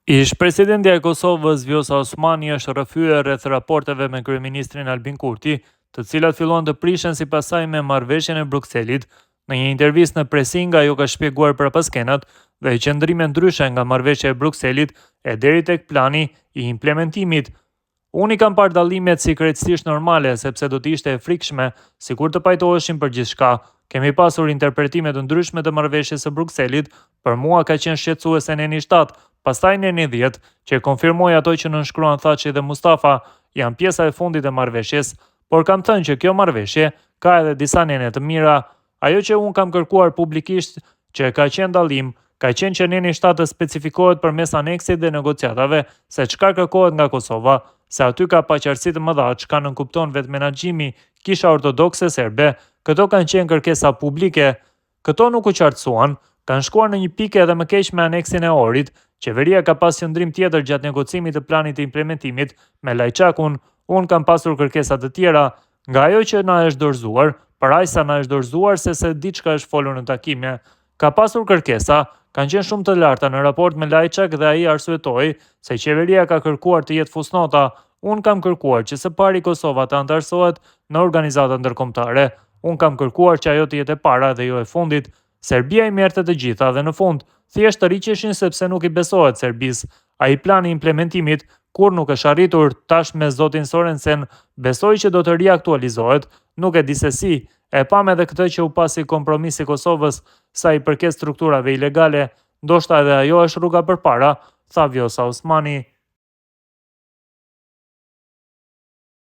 Ish-presidentja e Kosovës Vjosa Osmani është rrëfyer rreth raporteve me kryeministrin Albin Kurti, të cilat fillon të prishen si pasaj me marrëveshjen e Brukselit. Në një intervistë në Presinga ajo ka shpjeguar përpaskenat dhe qëndrime ndryshe nga marrëveshja e Brukselit e deri tek plani i implementimit. Unë i kam parë dallimet si krejtësisht normale, sepse do të ishte e frikshme sikur të pajtoheshim për gjithçka. Kemi pasur interpretime të ndryshme të marrëveshjes së Brukselit, për mua ka qenë shqetësuese Neni 7, pastaj Neni 10, që konfirmoi ato që nënshkruan Thaçi dhe Mustafa, janë pjesa e fundit e marrëveshjes, por kam thënë që kjo marrëveshje ka edhe disa nene të mira. Ajo që unë kam kërkuar publikisht që ka qenë dallim, ka qenë që Neni 7 të specifikohet përmes aneksit dhe negociatave se çka kërkohet nga Kosova, se aty ka paqartësi të mëdha, çka nënkupton vetë menaxhimi Kisha Ortodokse Serbe. Këto kanë qenë kërkesa publike, këto nuk u qartësuan, kanë shkuar në një pikë edhe më keq me aneksin e Ohrit. Qeveria ka pas qëndrim tjetër gjatë negocimit të planit të implementimit me Lajçakun. Unë kam pasur kërkesa të tjera nga ajo që na është dorëzuar, për aq sa na është dorëzuar se diçka është folur në takime. Ka pasur kërkesa, kanë qenë shumë të larta në raport me Lajçak dhe ai arsyetoi se qeveria ka kërkuar të jetë fusnota. Unë kam kërkuar që së pari Kosova të anëtarësohet në organizata ndërkombëtare. Unë kam kërkuar që ajo të jetë e para dhe jo e fundit. Serbia i merrte të gjitha dhe në fund thjesht të riqeshin sepse nuk i besohet Serbisë. Ai plani i implementimit kur nuk është arritur, tash me zotin Sorensen besoj që do të riaktualizohet, nuk e di se si. E pam edhe këtë që u pasi kompromisi i Kosovës sa i përket strukturave ilegale, ndoshta edhe ajo është rruga përpara, tha Vjosa Osmani.